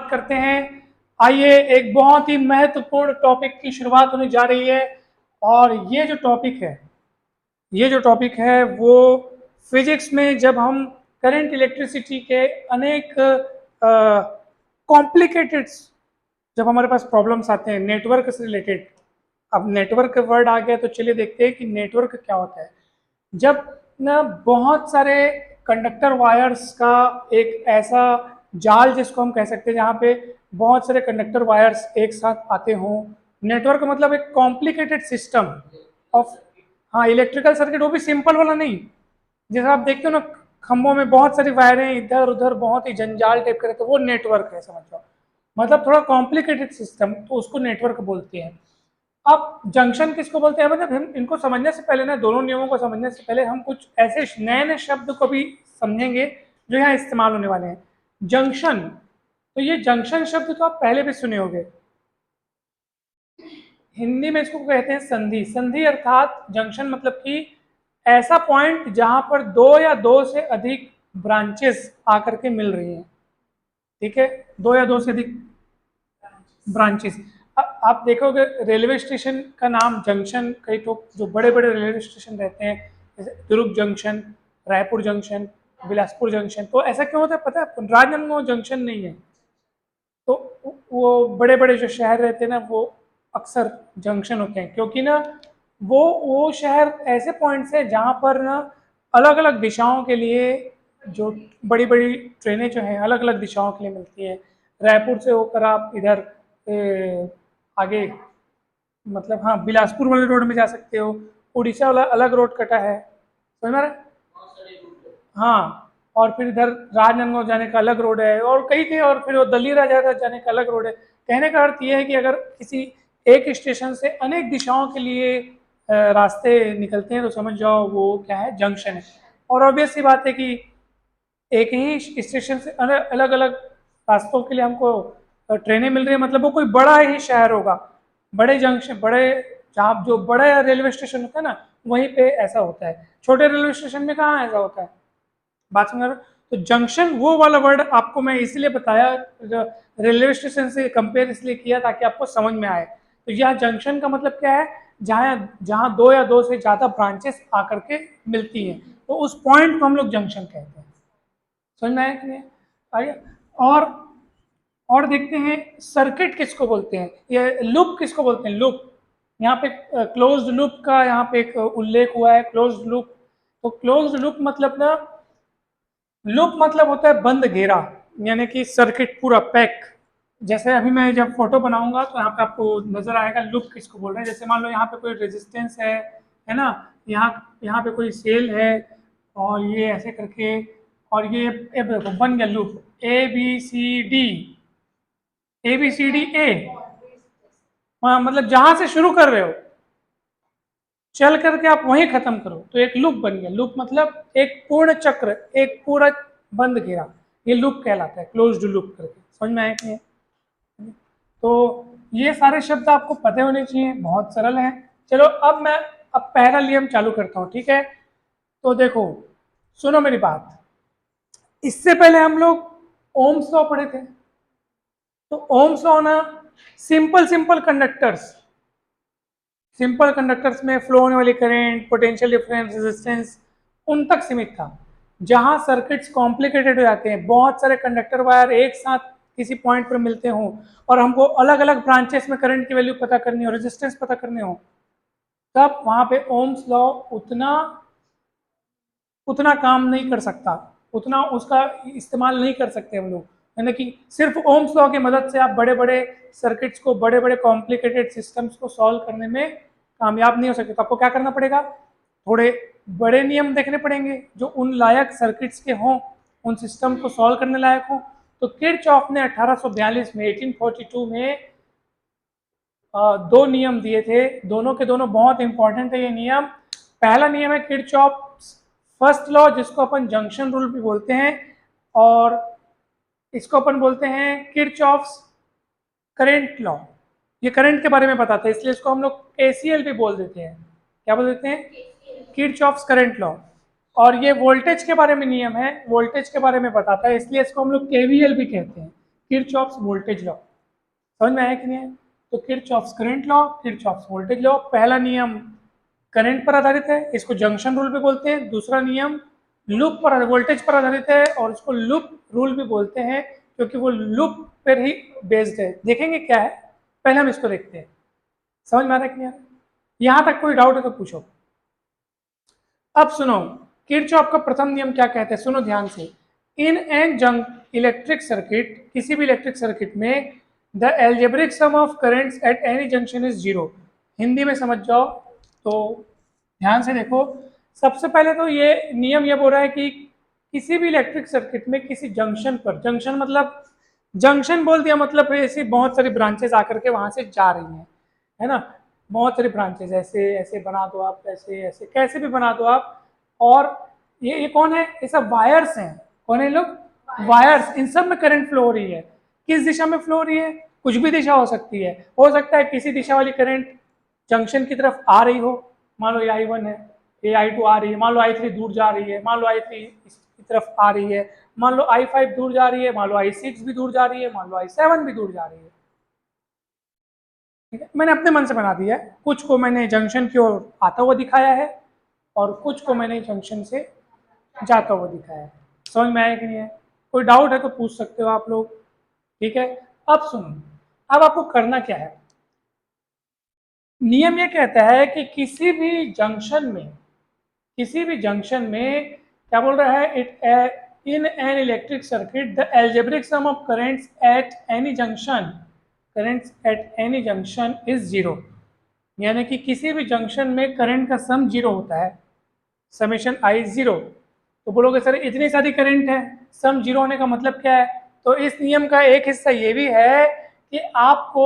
करते हैं। आइए, एक बहुत ही महत्वपूर्ण टॉपिक की शुरुआत होने जा रही है और ये जो टॉपिक है वो फिजिक्स में जब हम करंट इलेक्ट्रिसिटी के अनेक कॉम्प्लिकेटेड, जब हमारे पास प्रॉब्लम्स आते हैं नेटवर्क से रिलेटेड। अब नेटवर्क का वर्ड आ गया तो चलिए देखते हैं कि नेटवर्क क्या होता है। जब ना बहुत सारे कंडक्टर वायर्स का एक ऐसा जाल, जिसको हम कह सकते हैं, जहाँ पे बहुत सारे कंडक्टर वायर्स एक साथ आते हों। नेटवर्क मतलब एक कॉम्प्लिकेटेड सिस्टम ऑफ, हाँ, इलेक्ट्रिकल सर्किट, वो भी सिंपल वाला नहीं। जैसे आप देखते हो ना, खंभों में बहुत सारी वायरें इधर उधर, बहुत ही जंजाल टाइप का, तो वो नेटवर्क है, समझ लो। मतलब थोड़ा कॉम्प्लिकेटेड सिस्टम, तो उसको नेटवर्क बोलते हैं। अब जंक्शन किसको बोलते हैं, मतलब हम इनको समझने से पहले ना, दोनों नियमों को समझने से पहले हम कुछ ऐसे नए नए शब्द को भी समझेंगे जो यहाँ इस्तेमाल होने वाले हैं। जंक्शन, तो ये जंक्शन शब्द तो आप पहले भी सुने होंगे। हिंदी में इसको कहते हैं संधि। संधि अर्थात जंक्शन मतलब कि ऐसा पॉइंट जहां पर दो या दो से अधिक ब्रांचेस आकर के मिल रही हैं। ठीक है, दो या दो से अधिक ब्रांचेस। आप देखोगे रेलवे स्टेशन का नाम जंक्शन, कई तो जो बड़े बड़े रेलवे स्टेशन रहते हैं, जैसे Durg junction, Raipur junction, Bilaspur junction, तो ऐसा क्यों होता है पता है? राजनांदगांव जंक्शन नहीं है, तो वो बड़े बड़े जो शहर रहते हैं ना, वो अक्सर जंक्शन होते हैं, क्योंकि ना वो शहर ऐसे पॉइंट्स हैं जहाँ पर ना अलग अलग दिशाओं के लिए जो बड़ी बड़ी ट्रेनें जो हैं अलग अलग दिशाओं के लिए मिलती हैं। रायपुर से होकर आप इधर आगे, मतलब हाँ, बिलासपुर वाले रोड में जा सकते हो। उड़ीसा वाला अलग रोड कटा है, समझ में आ रहा है? हाँ, और फिर इधर राजनांदगांव जाने का अलग रोड है, और कई कई, और फिर वो दलीरा जाने का अलग रोड है। कहने का अर्थ ये है कि अगर किसी एक स्टेशन से अनेक दिशाओं के लिए रास्ते निकलते हैं, तो समझ जाओ वो क्या है, जंक्शन है। और ऑब्वियस सी बात है कि एक ही स्टेशन से अलग अलग रास्तों के लिए हमको ट्रेनें मिल रही है, मतलब वो कोई बड़ा ही शहर होगा। बड़े जंक्शन, बड़े, जहाँ जो बड़ा रेलवे स्टेशन होता है ना, वहीं पे ऐसा होता है। छोटे रेलवे स्टेशन में कहाँ ऐसा होता है? बात समझ रहे हो? तो जंक्शन वो वाला वर्ड आपको मैं इसलिए बताया, रेलवे स्टेशन से कंपेयर इसलिए किया ताकि आपको समझ में आए। तो यह जंक्शन का मतलब क्या है? जहाँ जहाँ दो या दो से ज़्यादा ब्रांचेस आकर के मिलती हैं, तो उस पॉइंट को हम लोग जंक्शन कहते हैं। समझ में आया कि नहीं? आइए, और और देखते हैं सर्किट किसको बोलते हैं, ये लूप किसको बोलते हैं, लूप। यहाँ पे क्लोज्ड लूप का यहाँ पे एक उल्लेख हुआ है, क्लोज्ड लूप। तो क्लोज्ड लूप मतलब ना, लूप मतलब होता है बंद घेरा, यानी कि सर्किट पूरा पैक। जैसे अभी मैं जब फोटो बनाऊंगा तो यहाँ पे आपको नजर आएगा लूप किसको बोल रहे हैं। जैसे मान लो यहाँ पे कोई रेजिस्टेंस है ना, यहाँ पे कोई सेल है, और ये ऐसे करके, और ये देखो बन गया loop, A B C D, A B C D A. हाँ, मतलब जहां से शुरू कर रहे हो चल करके आप वहीं खत्म करो, तो एक लूप बन गया। लूप मतलब एक पूर्ण चक्र, एक पूरा बंद घेरा, ये लूप कहलाता है, क्लोज्ड लूप करके। समझ में आया कि नहीं? तो ये सारे शब्द आपको पते होने चाहिए, बहुत सरल है। चलो अब पहला नियम चालू करता हूँ, ठीक है? तो देखो, सुनो मेरी बात। इससे पहले हम लोग ओम्स लॉ पढ़े थे। तो ओम्स लॉ ना, simple simple conductors, simple conductors में फ्लो होने वाली करंट, पोटेंशियल डिफरेंस, रेजिस्टेंस, उन तक सीमित था। जहां सर्किट्स कॉम्प्लिकेटेड हो जाते हैं, बहुत सारे कंडक्टर वायर एक साथ किसी पॉइंट पर मिलते हों, और हमको अलग अलग ब्रांचेस में करंट की वैल्यू पता करनी हो, रेजिस्टेंस पता करने हो, तब वहां पे ओम्स लॉ उतना उतना काम नहीं कर सकता, उतना उसका इस्तेमाल नहीं कर सकते हम लोग। यानी कि सिर्फ ओम्स लॉ की मदद से आप बड़े बड़े सर्किट्स को, बड़े बड़े कॉम्प्लिकेटेड सिस्टम्स को सॉल्व करने में कामयाब नहीं हो सकते। तो आपको क्या करना पड़ेगा? थोड़े बड़े नियम देखने पड़ेंगे जो उन लायक सर्किट्स के हों, उन सिस्टम को सॉल्व करने लायक हों। तो किरचॉफ ने 1842 में, 1842 में दो नियम दिए थे, दोनों के दोनों बहुत इंपॉर्टेंट है ये नियम। पहला नियम है किरचॉफ फर्स्ट लॉ, जिसको अपन जंक्शन रूल भी बोलते हैं, और इसको अपन बोलते हैं किरचॉफ्स करंट लॉ। ये करंट के बारे में बताता है, इसलिए इसको हम लोग केसीएल भी बोल देते हैं। क्या बोल देते हैं? Kirchhoff's current law. और ये वोल्टेज के बारे में नियम है, वोल्टेज के बारे में बताता है, इसलिए इसको हम लोग केवीएल भी कहते हैं। किरचॉफ्स वोल्टेज लॉ, समझ में आया कि नहीं है? तो Kirchhoff's current law, Kirchhoff's voltage law, पहला नियम करंट पर आधारित है, इसको जंक्शन रूल भी बोलते हैं। दूसरा नियम लूप पर, वोल्टेज पर आधारित है और इसको लूप रूल भी बोलते हैं, क्योंकि वो लूप पर ही बेस्ड है। देखेंगे क्या है, पहले हम इसको देखते हैं। समझ में आ रहा है कि नहीं आ रहा है? यहां तक कोई डाउट है तो पूछो। अब सुनो, किरचॉफ का प्रथम नियम क्या कहते हैं, सुनो ध्यान से। In an junk electric circuit, किसी भी इलेक्ट्रिक सर्किट में the algebraic sum of currents at any junction is zero. Hindi में समझ जाओ तो ध्यान से देखो। सबसे पहले तो ये नियम ये बोल रहा है कि किसी भी इलेक्ट्रिक सर्किट में किसी जंक्शन पर, जंक्शन मतलब, जंक्शन बोल दिया मतलब ऐसी बहुत सारी ब्रांचेस आकर के वहां से जा रही हैं, है ना, बहुत सारी ब्रांचेस, ऐसे ऐसे बना दो आप, ऐसे ऐसे कैसे भी बना दो आप। और ये कौन है, ये सब वायर्स हैं। कौन है लोग, वायर्स। इन सब में करंट फ्लो हो रही है। किस दिशा में फ्लो हो रही है, कुछ भी दिशा हो सकती है। हो सकता है किसी दिशा वाली करंट जंक्शन की तरफ आ रही हो, मान लो ये I1 है, ये I2 आ रही है, मान लो I3 दूर जा रही है, मान लो I3 इसकी तरफ आ रही है, मान लो I5 दूर जा रही है, मान लो I6 भी दूर जा रही है, मान लो I7 भी दूर जा रही है। ठीक है, मैंने अपने मन से बना दिया है। कुछ को मैंने जंक्शन की ओर आता हुआ दिखाया है और कुछ को मैंने जंक्शन से जाता हुआ दिखाया है। समझ में आया कि नहीं है? कोई डाउट है तो पूछ सकते हो आप लोग। ठीक है, अब सुनो, अब आपको करना क्या है। नियम ये कहता है कि किसी भी जंक्शन में, किसी भी जंक्शन में क्या बोल रहा है, it in an electric circuit the algebraic sum of currents at any junction, currents at any junction is zero. यानी कि किसी भी जंक्शन में करंट का सम जीरो होता है, समेशन आई जीरो। तो बोलोगे सर इतनी सारी करंट है, सम जीरो होने का मतलब क्या है? तो इस नियम का एक हिस्सा ये भी है कि आपको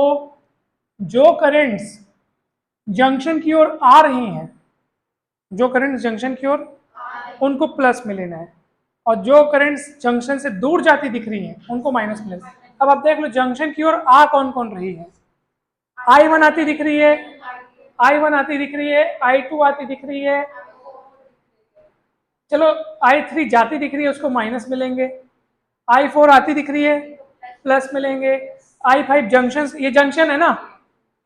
जो करंट्स जंक्शन की ओर आ रही हैं, जो करंट जंक्शन की ओर, उनको प्लस में लेना है, और जो करंट्स जंक्शन से दूर जाती दिख रही हैं उनको माइनस में लेना है। अब आप देख लो जंक्शन की ओर आ कौन कौन रही है। I1 आती दिख रही है, I1 आती दिख रही है, I2 आती दिख रही है, चलो I3 जाती दिख रही है, उसको माइनस मिलेंगे। I4 आती दिख रही है, प्लस मिलेंगे। I5 जंक्शन, ये जंक्शन है ना,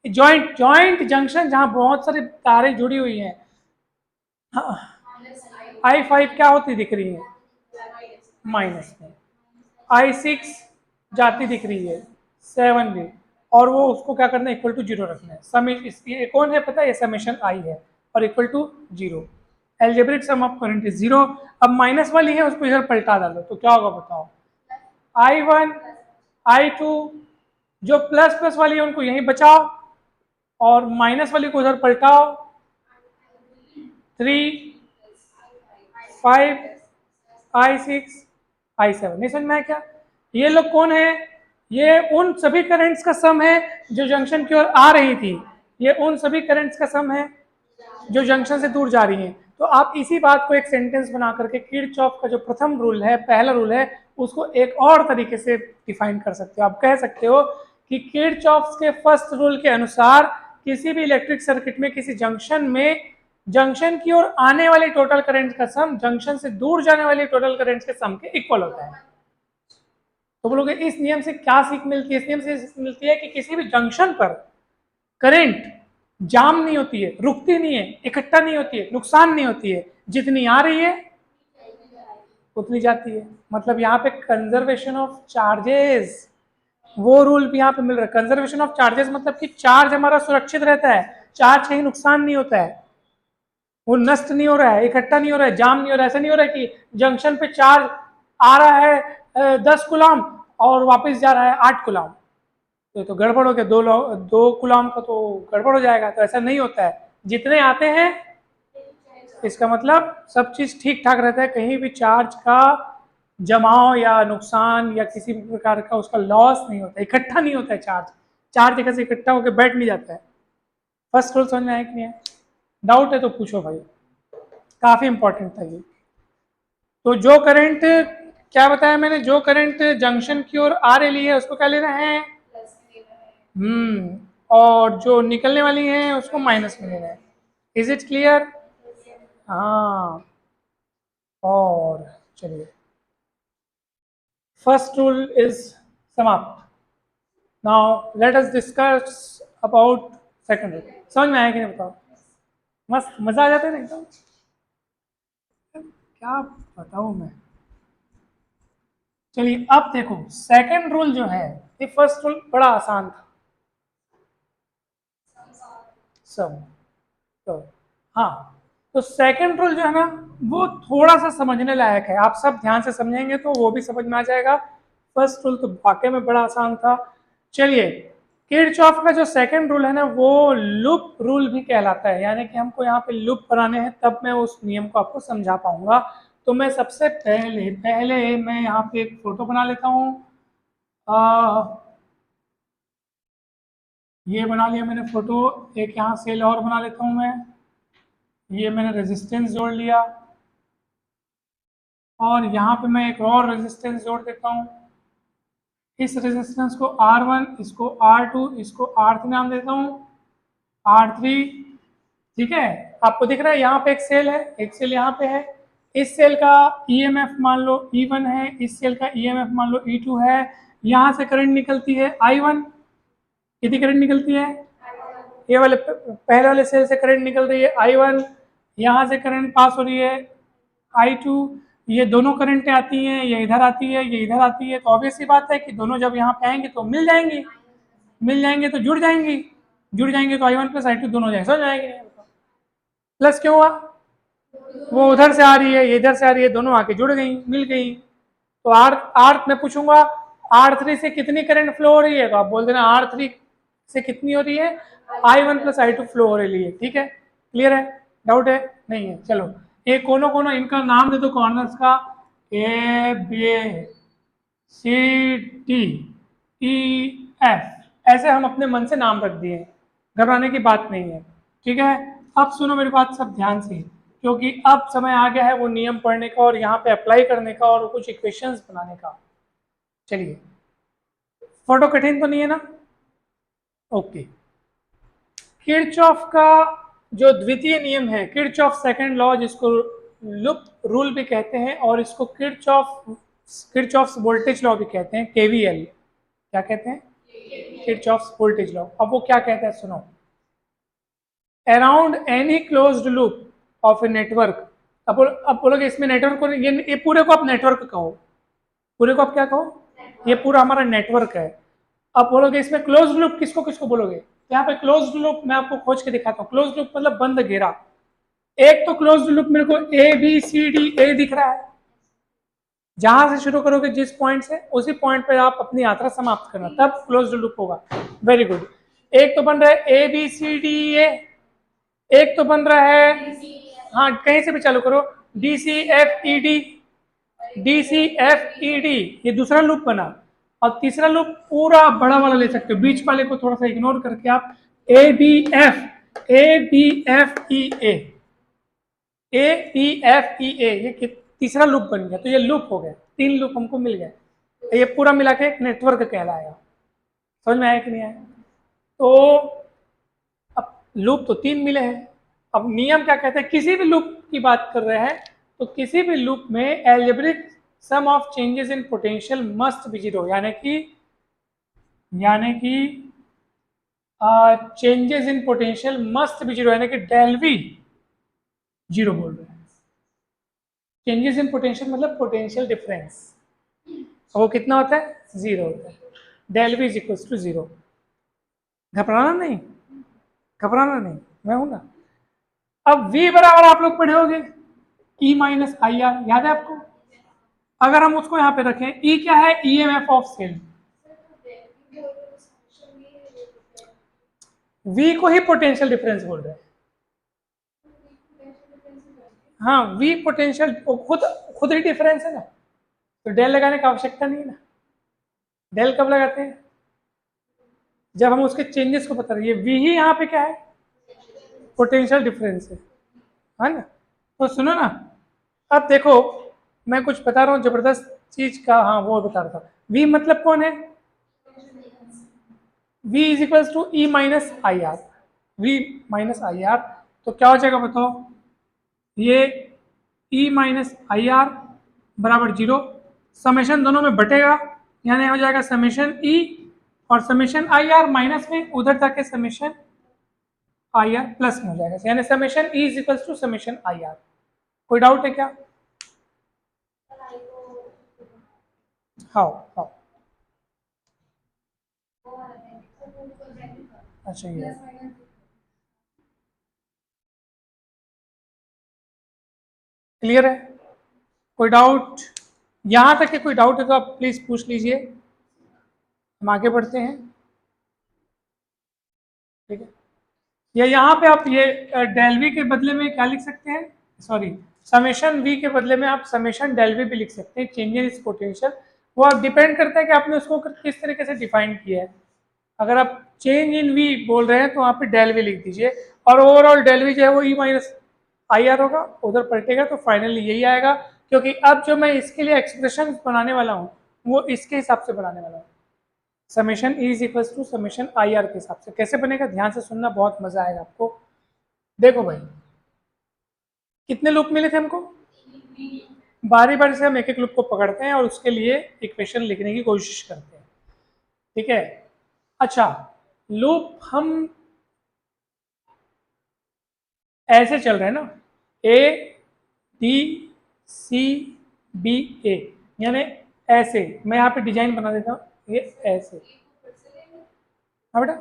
जॉइंट जॉइंट जंक्शन जहां बहुत सारी तारें जुड़ी हुई हैं। I5 क्या होती दिख रही है, माइनस में। I6 जाती दिख रही है, 7 भी, और वो उसको क्या करना है, इक्वल टू जीरो रखना है। ये कौन है पता है, ये समेशन आई है और equal to zero. Algebraic sum of current is zero. अब माइनस वाली है उसको इधर पलटा डालो तो क्या होगा बताओ, I1 I2, जो प्लस प्लस वाली है उनको यहीं बचाओ और माइनस वाली को उधर पलटाओ। 3 5 I6 I7, नहीं समझ में आया क्या? ये लोग कौन है, ये उन सभी करंट्स का सम है जो जंक्शन की ओर आ रही थी, ये उन सभी करंट्स का सम है जो जंक्शन से दूर जा रही हैं। तो आप इसी बात को एक सेंटेंस बना करके किरचॉफ का जो प्रथम रूल है, पहला रूल है, उसको एक और तरीके से डिफाइन कर सकते हो। आप कह सकते हो कि किरचॉफ के फर्स्ट रूल के अनुसार किसी भी इलेक्ट्रिक सर्किट में किसी जंक्शन में, जंक्शन की ओर आने वाले टोटल करंट का सम जंक्शन से दूर जाने वाले टोटल करंट के सम के इक्वल होता है। तो बोलोगे इस नियम से क्या सीख मिलती है? इस नियम से मिलती है कि किसी भी जंक्शन पर करंट जाम नहीं होती है, रुकती नहीं है, इकट्ठा नहीं होती है, नुकसान नहीं होती है, जितनी आ रही है उतनी जाती है। मतलब यहाँ पे कंजर्वेशन ऑफ चार्जेस, वो रूल भी यहाँ पे मिल रहा है। कंजर्वेशन ऑफ चार्जेस मतलब कि चार्ज हमारा सुरक्षित रहता है, चार्ज कहीं नुकसान नहीं होता है, वो नष्ट नहीं हो रहा है, इकट्ठा नहीं हो रहा है, जाम नहीं हो रहा है। ऐसा नहीं हो रहा है कि जंक्शन पे चार्ज आ रहा है 10 कुलाम और वापस जा रहा है 8 कुलाम, तो गड़बड़ हो गया, 2 कुलाम का तो गड़बड़ हो जाएगा। तो ऐसा नहीं होता है, जितने आते हैं इसका मतलब सब चीज ठीक ठाक रहता है, कहीं भी चार्ज का जमाव या नुकसान या किसी भी प्रकार का उसका लॉस नहीं होता, इकट्ठा नहीं होता है चार्ज, चार्ज जगह से इकट्ठा होकर बैठ नहीं जाता है। फर्स्ट रूल समझ में आया कि नहीं है? डाउट है तो पूछो भाई, काफी इंपॉर्टेंट था ये। तो जो करंट, क्या बताया मैंने, जो करंट जंक्शन की ओर आ रही है उसको क्या लेना है, और जो निकलने वाली है उसको माइनस में लेना है। Is it clear? हाँ, और चलिए, फर्स्ट रूल इज समाप्त। Now let us discuss about second rule. समझ में आया कि नहीं बताओ? मस्त मजा आ जाता है ना एकदम। क्या बताऊं मैं। चलिए अब देखो सेकंड रूल जो है, ये फर्स्ट रूल बड़ा आसान था सब। तो हाँ, तो सेकंड रूल जो है ना वो थोड़ा सा समझने लायक है। आप सब ध्यान से समझेंगे तो वो भी समझ में आ जाएगा। फर्स्ट रूल तो वाकई में बड़ा आसान था। चलिए, किरचॉफ का जो सेकंड रूल है ना वो लूप रूल भी कहलाता है, यानी कि हमको यहाँ पे लूप बनाने हैं तब मैं उस नियम को आपको समझा पाऊंगा। तो मैं सबसे पहले पहले मैं यहाँ पे एक फोटो बना लेता हूँ। ये बना लिया मैंने फोटो। एक यहाँ सेल और बना लेता हूँ मैं। ये मैंने रेजिस्टेंस जोड़ लिया और यहाँ पे मैं एक और रेजिस्टेंस जोड़ देता हूँ। इस रेजिस्टेंस को R1, इसको R2, इसको R3 नाम देता हूँ, R3। ठीक है, आपको दिख रहा है यहाँ पे एक सेल है, एक सेल यहाँ पे है। इस सेल का EMF मान लो E1 है, इस सेल का EMF मान लो E2 है। यहाँ से करंट निकलती है I1। कितनी करंट निकलती है? ये वाले पहले वाले सेल से करंट निकल रही है I1, यहाँ से करंट पास हो रही है I2। ये दोनों करंटें आती हैं, ये इधर आती है, ये इधर आती है, तो ऑब्वियस सी बात है कि दोनों जब यहाँ पे आएंगे तो मिल जाएंगी। मिल जाएंगे तो जुड़ जाएंगी, जुड़ जाएंगे तो I1 प्लस I2 दोनों जाएंगे, समझ जाएंगे। प्लस क्यों हुआ? वो उधर से आ रही है, ये इधर से आ रही है, दोनों आके जुड़ गई, मिल गई। तो आर मैं पूछूंगा R3 से कितनी करंट फ्लो हो रही है, तो आप बोल देना R3 से कितनी हो रही है, I1 प्लस I2 फ्लो हो रही है। ठीक है, क्लियर है? डाउट है? नहीं है? चलो ये कोनों कोनों इनका नाम दे दो कॉर्नर्स का, A B C D E F। ऐसे हम अपने मन से नाम रख दिए, घबराने की बात नहीं है। ठीक है, अब सुनो मेरी बात सब ध्यान से, क्योंकि अब समय आ गया है वो नियम पढ़ने का और यहाँ पे अप्लाई करने का और कुछ इक्वेशंस बनाने का। चलिए, फोटो कठिन तो नहीं है ना? ओके। किरचॉफ का जो द्वितीय नियम है, किरचॉफ सेकंड लॉ, जिसको लूप रूल भी कहते हैं और इसको किरचॉफ वोल्टेज लॉ भी कहते हैं, KVL। क्या कहते हैं? Kirchhoff voltage law. अब वो क्या कहता है सुनो। Around any closed loop of a network. अब बोलोगे इसमें नेटवर्क को, ये पूरे को आप नेटवर्क कहो, पूरे को आप क्या कहो? ये पूरा हमारा नेटवर्क है। अब बोलोगे इसमें क्लोज्ड लूप किसको किसको बोलोगे? यहाँ पे क्लोज्ड लूप मैं आपको खोज के दिखाता हूँ। क्लोज्ड लूप मतलब बंद घेरा। एक तो क्लोज्ड लूप मेरे को ABCDA दिख रहा है, जहां से शुरू करोगे जिस पॉइंट से, उसी पॉइंट पे आप अपनी यात्रा समाप्त करना, तब क्लोज्ड लूप होगा। Very good. एक तो बन रहा है ABCDA, एक तो बन रहा है, हाँ कहीं से भी चालू करो, DCFED, DCFED, ये दूसरा लूप बना। और तीसरा लूप पूरा बड़ा वाला ले सकते हो, बीच वाले को थोड़ा सा इग्नोर करके आप ABFEA, ये तीसरा लूप बन गया। तो ये लूप हो गया, 3 लूप हमको मिल गए। ये पूरा मिला के एक नेटवर्क कहलाएगा। समझ में आया कि नहीं आया? तो अब लूप तो 3 मिले हैं। अब नियम क्या कहते हैं, किसी भी लूप की बात कर रहे हैं तो किसी भी लूप में algebraic sum of changes in potential must be zero, यानी कि changes in potential must be zero, यानी कि डेल वी जीरो बोल रहे हैं। चेंजेस इन पोटेंशियल मतलब पोटेंशियल डिफरेंस, वो कितना होता है? 0 होता है। Del V is equals to 0। घबराना नहीं, घबराना नहीं, मैं हूं ना। अब V बराबर आप लोग पढ़े होंगे E माइनस आई आर, याद है आपको? अगर हम उसको यहाँ पे रखें, E क्या है? EMF of cell. V को ही पोटेंशियल डिफरेंस बोल रहे हैं। हाँ, V पोटेंशियल खुद ही डिफरेंस है ना, तो डेल लगाने की आवश्यकता नहीं है ना। डेल कब लगाते हैं? जब हम उसके चेंजेस को बता रहे हैं। V ही यहाँ पे क्या है? पोटेंशियल डिफरेंस है ना? तो सुनो ना, अब देखो मैं कुछ बता रहा हूँ जबरदस्त चीज का, हाँ वो बता रहा था। V मतलब कौन है? V is equals to E minus I R. V minus I R, तो क्या हो जाएगा बताओ? ये E माइनस आई आर बराबर 0, समेशन दोनों में बटेगा, यानी हो जाएगा समेशन ई और समेशन आई आर माइनस में उधर जाके समेशन आई आर प्लस में हो जाएगा, यानी summation E is equals to summation I R. कोई डाउट है क्या? हाउ हाउ अच्छा ये क्लियर है? कोई डाउट? यहां तक के कोई डाउट है तो आप प्लीज पूछ लीजिए, हम आगे बढ़ते हैं। ठीक है, या यहाँ पे आप ये डेल वी के बदले में क्या लिख सकते हैं, सॉरी समेशन वी के बदले में आप समेशन डेल वी भी लिख सकते हैं, चेंज इन इस पोटेंशियल। वो आप डिपेंड करता है कि आपने उसको किस तरीके से डिफाइन किया है। अगर आप चेंज इन वी बोल रहे हैं तो वहाँ पे डेल वी लिख दीजिए, और ओवरऑल डेल वी जो है वो ई माइनस आई आर होगा, उधर पलटेगा तो फाइनली यही आएगा। क्योंकि अब जो मैं इसके लिए एक्सप्रेशन बनाने वाला हूँ वो इसके हिसाब से बनाने वाला हूँ, summation E is equals to summation I R के हिसाब से। कैसे बनेगा ध्यान से सुनना, बहुत मजा आएगा आपको। देखो भाई, कितने लूप मिले थे हमको? बारी बारी से हम एक एक लूप को पकड़ते हैं और उसके लिए इक्वेशन लिखने की कोशिश करते हैं। ठीक है, अच्छा लूप हम ऐसे चल रहे हैं ना, ए डी सी बी ए, यानी ऐसे। मैं यहाँ पे डिजाइन बना देता हूँ, ये ऐसे। हाँ बेटा,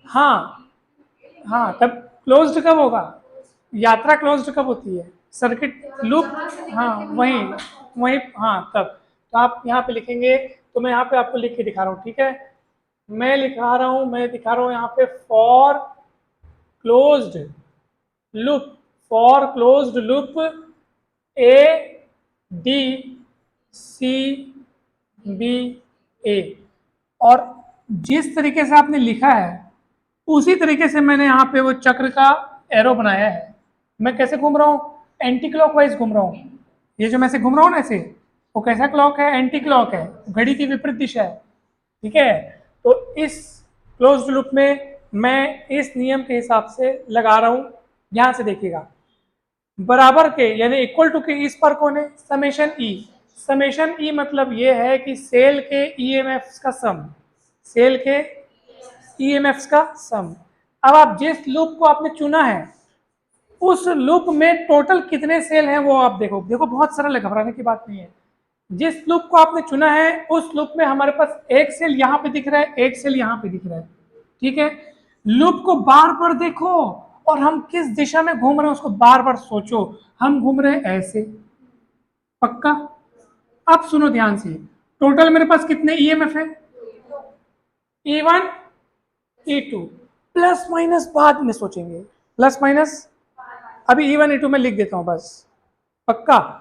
हाँ हाँ, तब क्लोज्ड कब होगा? यात्रा क्लोज्ड कब होती है? सर्किट लूप, हाँ वही वही, हाँ तब। तो आप यहाँ पे लिखेंगे, तो मैं यहाँ पे आपको लिख के दिखा रहा हूँ, ठीक है। मैं दिखा रहा हूँ यहाँ पे for closed loop, for closed loop A D C B A. और जिस तरीके से आपने लिखा है उसी तरीके से मैंने यहाँ पे वो चक्र का एरो बनाया है। मैं कैसे घूम रहा हूँ? एंटी क्लॉकवाइज घूम रहा हूँ। ये जो मैं से घूम रहा हूँ ना ऐसे, वो कैसा क्लॉक है? एंटी क्लॉक है, घड़ी की विपरीत दिशा है। ठीक है, तो इस क्लोज्ड लूप में मैं इस नियम के हिसाब से लगा रहा हूँ। ध्यान से देखिएगा, बराबर के यानी इक्वल टू के इस पर कौन है? समेशन ई। समेशन ई मतलब ये है कि सेल के ईएमएफ का सम, सेल के ईएमएफ का सम। अब आप जिस लूप को आपने चुना है उस लूप में टोटल कितने सेल हैं वो आप देखो। देखो बहुत सरल है, घबराने की बात नहीं है। जिस लूप को आपने चुना है उस लूप में हमारे पास एक सेल यहाँ पे दिख रहा है, एक सेल यहाँ पे दिख रहा है। ठीक है, लूप को बार बार देखो और हम किस दिशा में घूम रहे हैं उसको बार बार सोचो। हम घूम रहे हैं ऐसे, पक्का? अब सुनो ध्यान से, टोटल मेरे पास कितने ईएमएफ है? E1 E2, प्लस माइनस बाद में सोचेंगे, प्लस माइनस अभी E1 E2 में लिख देता हूं बस, पक्का?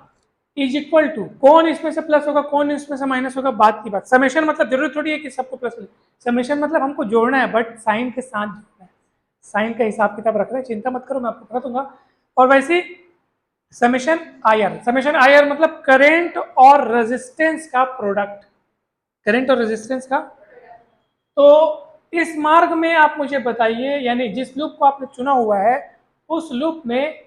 इज इक्वल टू, कौन इसमें से प्लस होगा कौन इसमें से माइनस होगा बाद की बात। समेशन मतलब जरूरत थोड़ी है कि सबको प्लस ले, समेशन मतलब हमको जोड़ना है, बट साइन के साथ जोड़ना है। साइन का हिसाब किताब रख रहे हैं, चिंता मत करो, मैं आपको बता दूंगा। और वैसे summation I are, summation I are मतलब करेंट और रेजिस्टेंस का प्रोडक्ट, करेंट और रेजिस्टेंस का। तो इस मार्ग में आप मुझे बताइए, यानी जिस लूप को आपने चुना हुआ है उस लूप में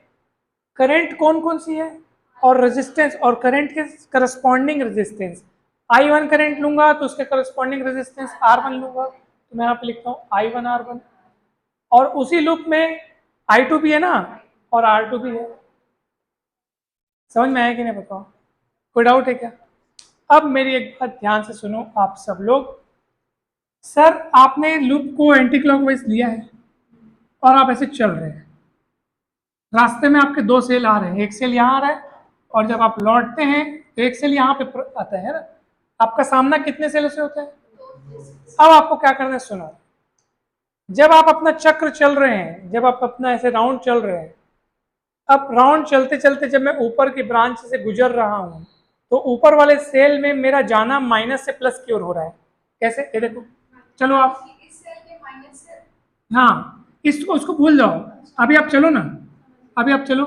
करंट कौन कौन सी है और रेजिस्टेंस, और करंट के करस्पॉन्डिंग रेजिस्टेंस। I1 करंट लूंगा तो उसके करस्पॉन्डिंग रेजिस्टेंस R1 लूंगा, तो मैं यहाँ पे लिखता हूँ I1 R1। और उसी लूप में I2 भी है ना और R2 भी है। समझ में आया कि नहीं बताओ? कोई डाउट है क्या? अब मेरी एक बात ध्यान से सुनो आप सब लोग। सर आपने लूप को एंटी क्लॉकवाइज लिया है और आप ऐसे चल रहे हैं, रास्ते में आपके दो सेल आ रहे हैं, एक सेल यहाँ आ रहा है और जब आप लौटते हैं तो एक सेल यहाँ पे आता है ना। आपका सामना कितने सेलों से होता है? अब आपको क्या करना है सुनो, जब आप अपना चक्र चल रहे हैं, जब आप अपना ऐसे राउंड चल रहे हैं, अब राउंड चलते चलते जब मैं ऊपर की ब्रांच से गुजर रहा हूं तो ऊपर वाले सेल में मेरा जाना माइनस से प्लस की ओर हो रहा है। कैसे? ये देखो, चलो आप, हाँ इसको उसको भूल जाओ, अभी आप चलो ना, अभी आप चलो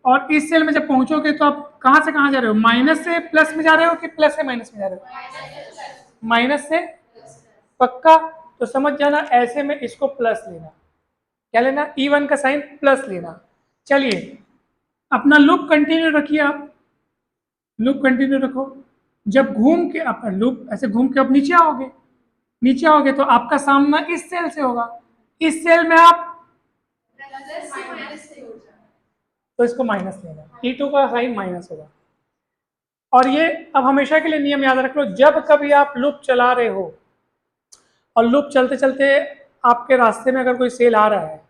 और इस सेल में जब पहुंचोगे तो आप कहां से कहां जा रहे हो? माइनस से प्लस में जा रहे हो कि प्लस से माइनस में जा रहे हो? माइनस से, पक्का? तो समझ जाना, ऐसे में इसको प्लस लेना, क्या लेना? E1 का साइन प्लस लेना। चलिए अपना लूप कंटिन्यू रखिए, आप लूप कंटिन्यू रखो। जब घूम के आप लूप ऐसे घूम के आप नीचे आओगे तो आपका सामना इस सेल से होगा, इस सेल में आप तो इसको माइनस लेना, E2 का साइन माइनस होगा। और ये अब हमेशा के लिए नियम याद रख लो, जब कभी आप लूप चला रहे हो और लूप चलते चलते आपके रास्ते में अगर कोई सेल आ रहा है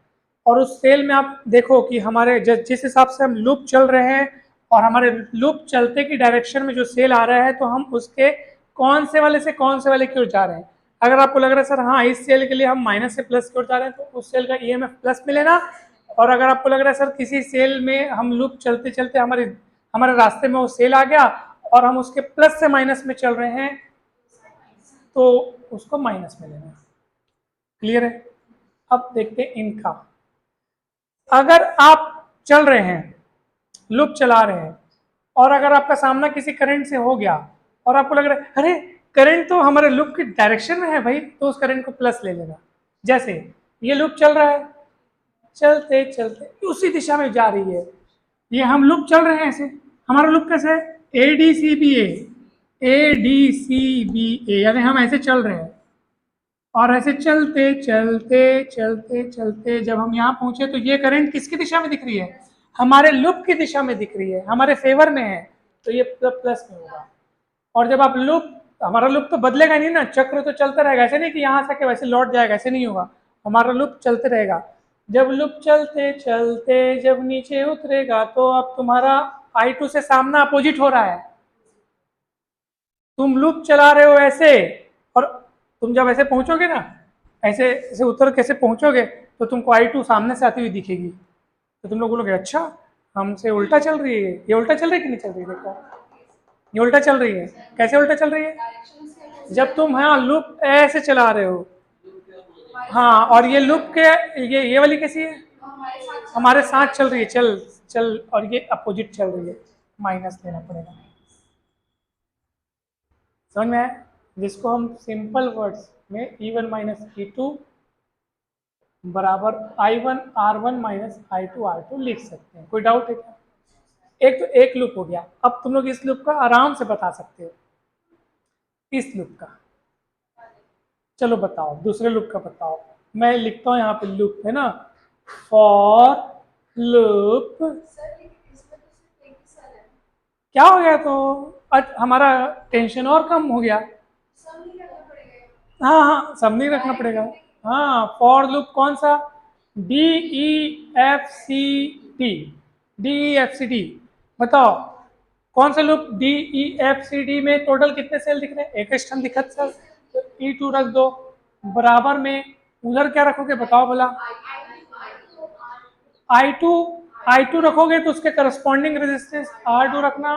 और उस सेल में आप देखो कि हमारे जिस हिसाब से हम लूप चल रहे हैं और हमारे लूप चलते की डायरेक्शन में जो सेल आ रहा है, तो हम उसके कौन से वाले से कौन से वाले की ओर जा रहे हैं। अगर आपको लग रहा है सर हाँ इस सेल के लिए हम माइनस से प्लस की ओर जा रहे हैं, तो उस सेल का EMF प्लस मिलेगा। और अगर आपको लग रहा है सर किसी सेल में हम लूप चलते चलते हमारे रास्ते में वो सेल आ गया और हम उसके प्लस से माइनस में चल रहे हैं, तो उसको माइनस में लेना। क्लियर है? अब देखते हैं इनका। अगर आप चल रहे हैं, लूप चला रहे हैं, और अगर आपका सामना किसी करंट से हो गया और आपको लग रहा है अरे करंट तो हमारे लूप की डायरेक्शन में है भाई, तो उस करंट को प्लस ले लेना। जैसे ये लूप चल रहा है, चलते चलते उसी दिशा में जा रही है, ये हम लूप चल रहे हैं ऐसे, हमारा लूप कैसे है ADCBA, ADCBA, यानी हम ऐसे चल रहे हैं और ऐसे चलते चलते चलते चलते जब हम यहाँ पहुंचे तो ये करंट किसकी दिशा में दिख रही है, हमारे लूप की दिशा में दिख रही है, हमारे फेवर में है, तो ये प्लस में होगा। और जब आप हमारा लूप तो बदलेगा नहीं ना, चक्र तो चलता रहेगा, ऐसे नहीं कि यहाँ से वैसे लौट जाएगा, ऐसे नहीं होगा, हमारा लूप चलते रहेगा। जब लूप चलते चलते जब नीचे उतरेगा तो अब तुम्हारा I2 से सामना अपोजिट हो रहा है, तुम लूप चला रहे हो ऐसे, और तुम जब ऐसे पहुंचोगे ना, ऐसे ऐसे उतर कैसे पहुंचोगे तो तुमको I2 सामने से आती हुई दिखेगी, तो तुम लोग बोलोगे अच्छा हमसे उल्टा चल रही है, ये उल्टा चल रही है कि नहीं चल रही है, देखो ये उल्टा चल रही है। कैसे उल्टा चल रही है? जब तुम हाँ लूप ऐसे चला रहे हो, हाँ, और ये लूप के ये वाली कैसी है, हमारे साथ चल रही है, चल चल, और ये अपोजिट चल रही है, माइनस लेना पड़ेगा। समझ में आया? जिसको हम सिंपल वर्ड्स में E1 माइनस E2 बराबर I1 R1 minus I2 R2 लिख सकते हैं। कोई डाउट है क्या? एक तो एक लूप हो गया, अब तुम लोग इस लूप का आराम से बता सकते हो, इस लूप का। चलो बताओ, दूसरे लूप का बताओ। मैं लिखता हूँ यहाँ पे लूप है ना, फॉर लूप, क्या हो गया तो हमारा टेंशन और कम हो गया। हाँ हाँ सब नहीं रखना पड़ेगा। हाँ फॉर लूप कौन सा, DEFCT, DEFCT बताओ कौन सा लूप, DEFCT में टोटल कितने सेल दिख रहे हैं, एक स्टम दिखत सर, तो E2 रख दो, बराबर में उधर क्या रखोगे बताओ भला, I2 रखोगे तो उसके करस्पॉन्डिंग रेजिस्टेंस R2 रखना।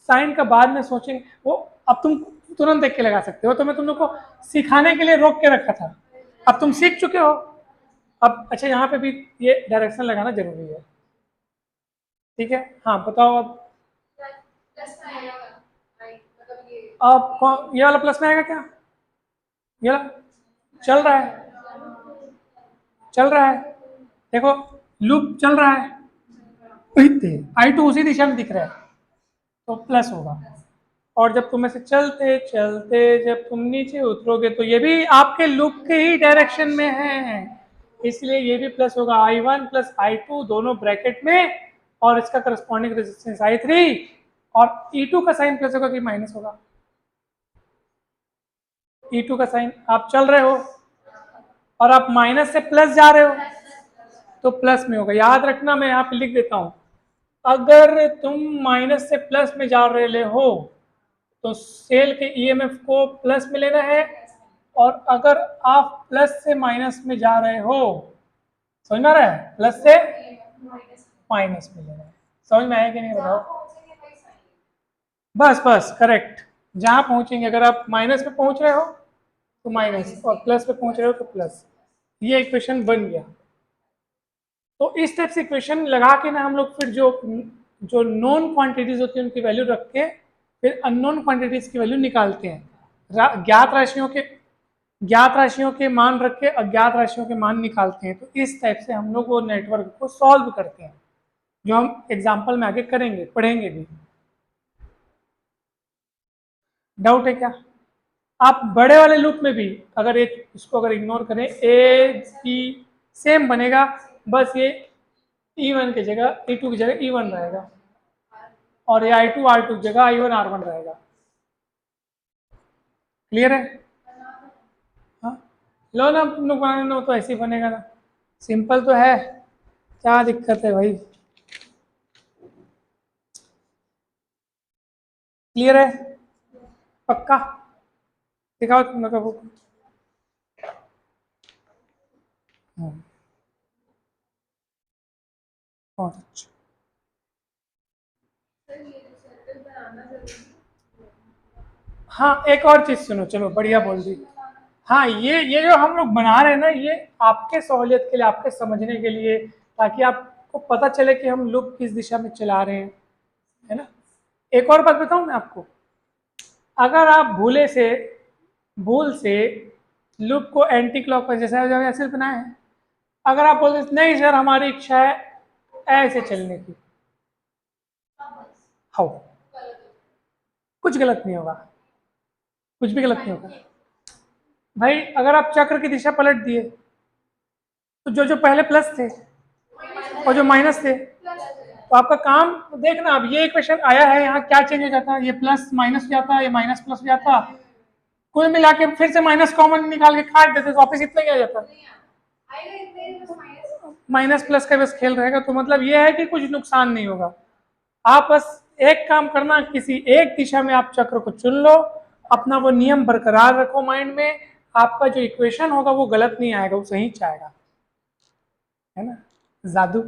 साइन का बाद में सोचेंगे, वो अब तुम तुरंत देख के लगा सकते हो, तो मैं तुम लोग को सिखाने के लिए रोक के रखा था, अब तुम सीख चुके हो। अब अच्छा यहाँ पे भी ये डायरेक्शन लगाना जरूरी है, ठीक है। हाँ बताओ अब ये वाला प्लस में आएगा क्या, ये वाला चल रहा है, चल रहा है, देखो लूप चल रहा है, I2 उसी दिशा में दिख रहा है, तो प्लस होगा। और जब तुम ऐसे चलते चलते जब तुम नीचे उतरोगे तो ये भी आपके लूप के ही डायरेक्शन में है, इसलिए ये भी प्लस होगा, I1 प्लस I2 दोनों ब्रैकेट में, और इसका करस्पॉन्डिंग रेजिस्टेंस I3, और E2 का साइन प्लस होगा कि माइनस होगा, E2 का साइन, आप चल रहे हो और आप माइनस से प्लस जा रहे हो तो प्लस में होगा। याद रखना, मैं यहाँ पे लिख देता हूँ, अगर तुम माइनस से प्लस में जा रहे हो तो सेल के EMF को प्लस में लेना है, और अगर आप प्लस से माइनस में जा रहे हो, समझ में आ रहा है, प्लस से माइनस में लेना है। समझ में आया कि नहीं बताओ? बस बस करेक्ट, जहां पहुंचेंगे, अगर आप माइनस पे पहुंच रहे हो तो माइनस, और प्लस पे पहुंच रहे हो तो प्लस, ये इक्वेशन बन गया। तो इस टाइप से इक्वेशन लगा के ना हम लोग फिर जो नॉन क्वांटिटीज होती है उनकी वैल्यू रख के फिर अननोन क्वांटिटीज की वैल्यू निकालते हैं, ज्ञात राशियों के मान रख के अज्ञात राशियों के मान निकालते हैं। तो इस टाइप से हम लोग वो नेटवर्क को सॉल्व करते हैं, जो हम एग्जाम्पल में आगे करेंगे, पढ़ेंगे भी। डाउट है क्या? आप बड़े वाले लूप में भी अगर एक इसको अगर इग्नोर करें, ए बी सेम बनेगा, बस ये E1 की जगह E2 की जगह E1 रहेगा, और ये I2 R2 की जगह I1 R1 रहेगा। क्लियर है? हाँ, लो ना, तुम लोग बनाने हो तो ऐसे ही बनेगा ना, सिंपल तो है, क्या दिक्कत है भाई? क्लियर है? पक्का? दिखाओ तुम लोग का बुक। बहुत अच्छा। हाँ, एक और चीज सुनो, चलो बढ़िया बोल दी। हाँ, ये जो हम लोग बना रहे हैं ना, ये आपके सहूलियत के लिए, आपके समझने के लिए, ताकि आपको पता चले कि हम लूप किस दिशा में चला रहे हैं, है ना। एक और बात बताऊं मैं आपको, अगर आप भूल से लूप को एंटी क्लॉकवाइज जैसे ऐसे बनाए हैं, अगर आप बोलते नहीं सर हमारी इच्छा है ऐसे चलने की, हाउ, कुछ गलत नहीं होगा, कुछ भी गलत नहीं होगा भाई। अगर आप चक्र की दिशा पलट दिए तो जो जो पहले प्लस थे और जो माइनस थे, तो आपका काम देखना, अब ये इक्वेशन आया है, यहाँ क्या चेंज हो जाता है, ये प्लस माइनस हो जाता, ये माइनस प्लस हो जाता, कुल मिला के फिर से माइनस कॉमन निकाल के काट देते तो वापस इतना ही आ जाता, माइनस प्लस का बस खेल रहेगा। तो मतलब ये है कि कुछ नुकसान नहीं होगा, आप बस एक काम करना, किसी एक दिशा में आप चक्र को चुन लो, अपना वो नियम बरकरार रखो माइंड में, आपका जो इक्वेशन होगा वो गलत नहीं आएगा, वो सही आएगा, है ना। जादू।